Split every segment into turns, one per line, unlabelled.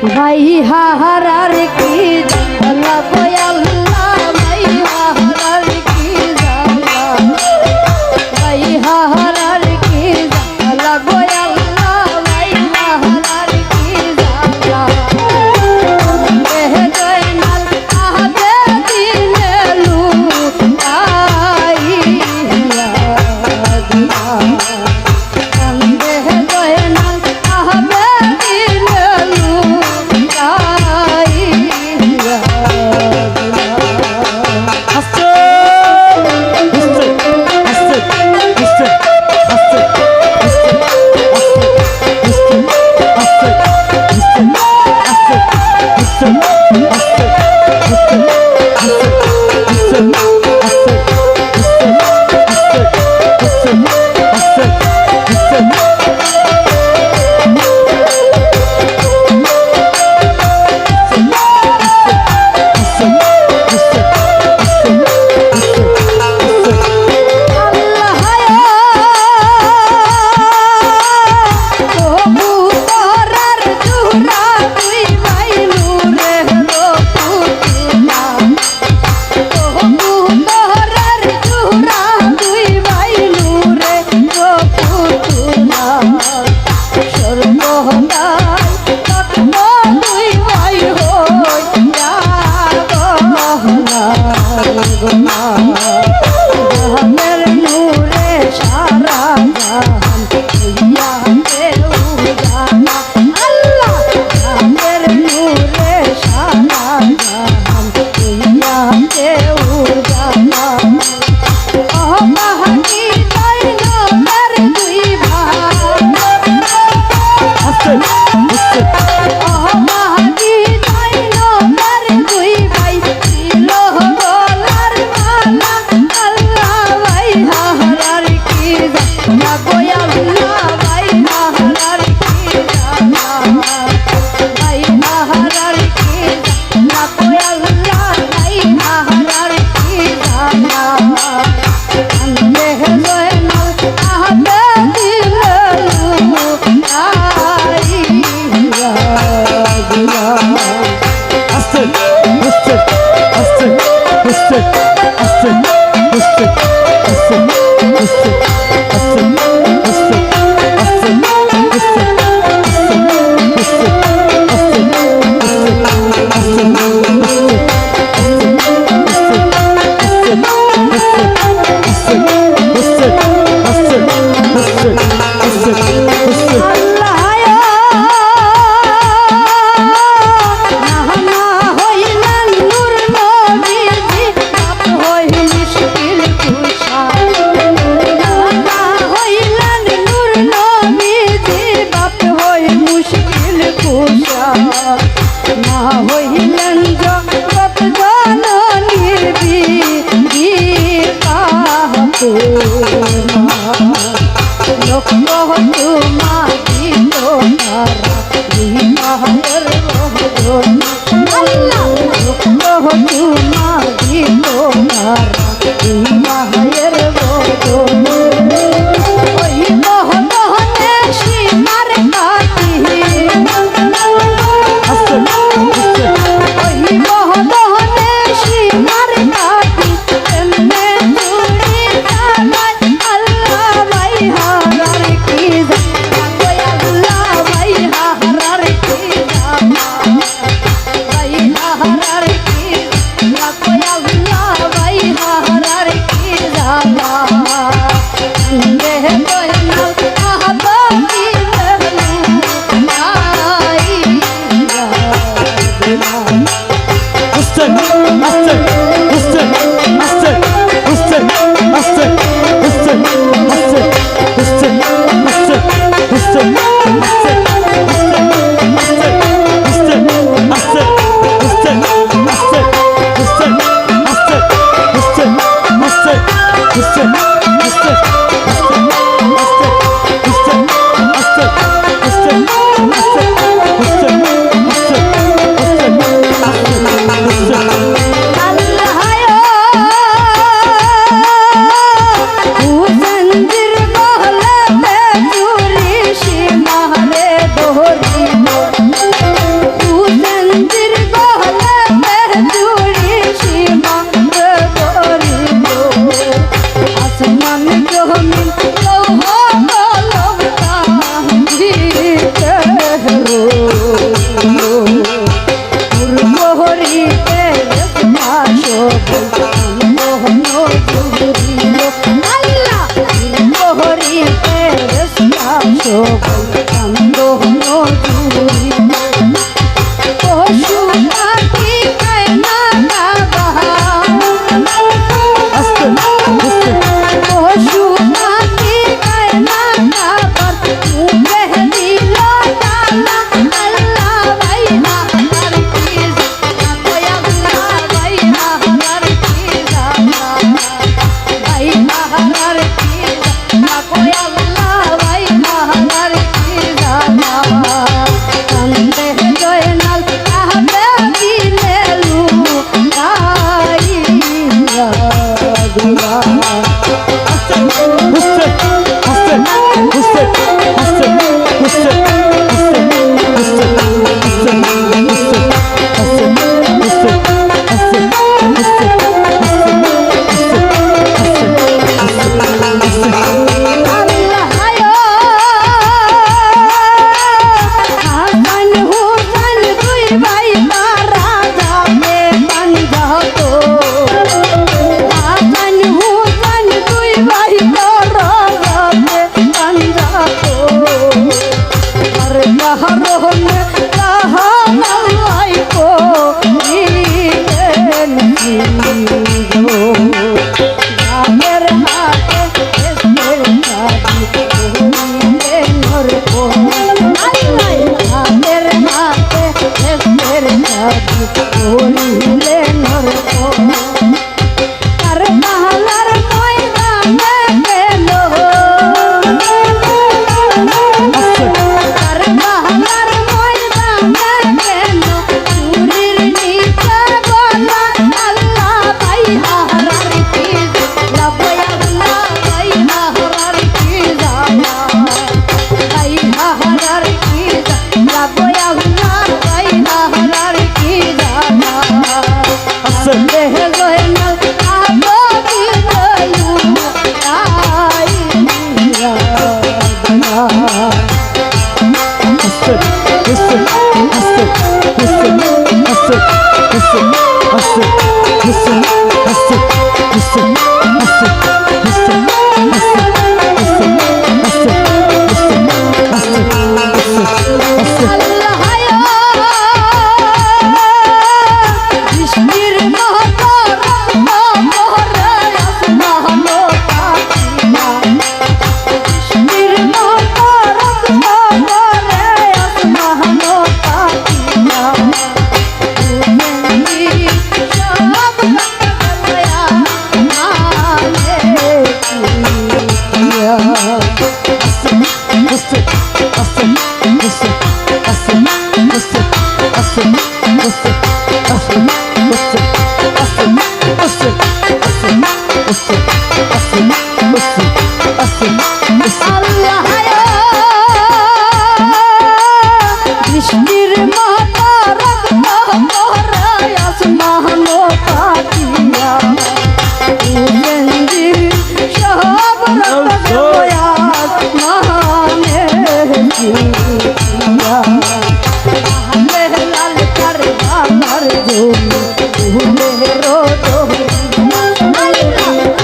ভাই হারার কি জ্বালা গো আল্লাহ, ভাই হারার কি জ্বালা, ভাই হারার কি জ্বালা গো আল্লাহ, ভাই হারার কি জ্বালা। দেহে জয়নাল আহাদে দিনে লুকাইয়া দিলা, দেহে জয়নাল আহাদে দিনে লুকাইয়া দিলা। জাহানের নূরে সারা জাহান হইয়া দেউ জানা আল্লাহ, জাহানের নূরে সারা জাহান হইয়া দেউ জানা। ও মাহাদি দৈনবের দুই ভাই, ও মাহাদি দৈনবের দুই ভাই ছিল গলার মালা, আল্লাহ ভাই হারার কি জ্বালা গো আল্লাহ, ভাই হারার কি জ্বালা, ভাই হারার কি জ্বালা গো আল্লাহ, ভাই হারার কি জ্বালা। দেহে জয়নাল আহাদে দিলে লুকাইয়া দিলা। রাজি করিলে নরক কার বাহালার ময়দানে গেল কার বাহালার ময়দানে গেল চুরির নিচে গলা আল্লাহ ভাই হারার কি লাভয়া আল্লাহ ভাই হারার কি জানা ভাই হারার কি লাভয়া আল্লাহ ভাই হারার কি জানা দেহ গয়না আবো কি গলু আই রাগনা বৃষ্টির মতো রক্ত পড়ে আসমান পাতিয়া উমেন্দি সব রক্ত আসমানে জিয়া আহলে লাল কারবালার জন্য ভুলে রোদো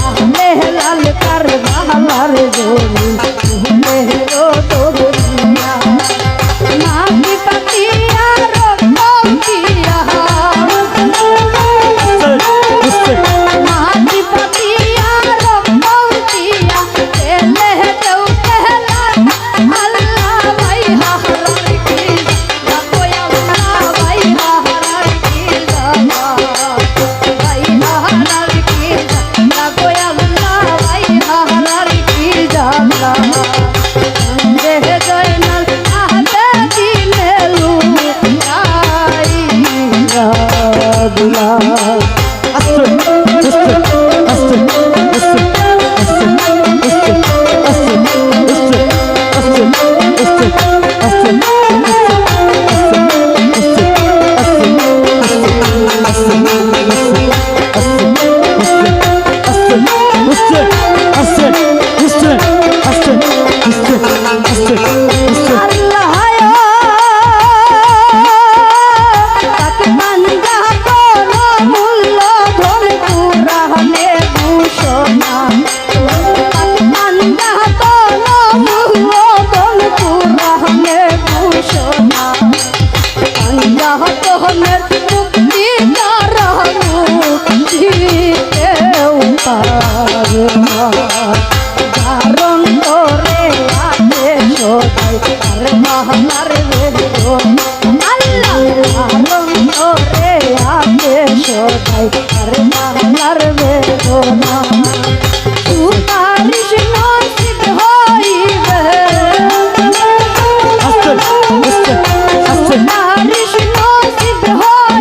আহলে লাল কারবালার জন্য ভুলে রোদো মাটি পাতিয়া রক্তিয়া মাটি পাতিয়া রক্তিয়া তেলে দেউ তেলা আল্লাহ ভাই হারার কি রাখোয়া আল্লাহ ভাই হারার কি জানা ভাই হারার কি রাখোয়া আল্লাহ ভাই হারার কি জানা দেহ জয়নাল আহলে দিলে লুকাই রাগুলা আল্লাহ তাকে মানজা কোনো মূল্য ধন পুরাণে ভূষণা তাকে মানজা কোনো মূল্য ধন পুরাণে ভূষণা পাঞ্জা তোহমের মুক্তি কেউ পারে না ধারণ করে আছে সদাই আর মহানার বেদন আল্লাহ ধারণ করে আছে সদাই আর মহানার বেদনা সুপারিশ নসিব হইবে সুপারিশ নসিব হইবে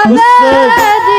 আরে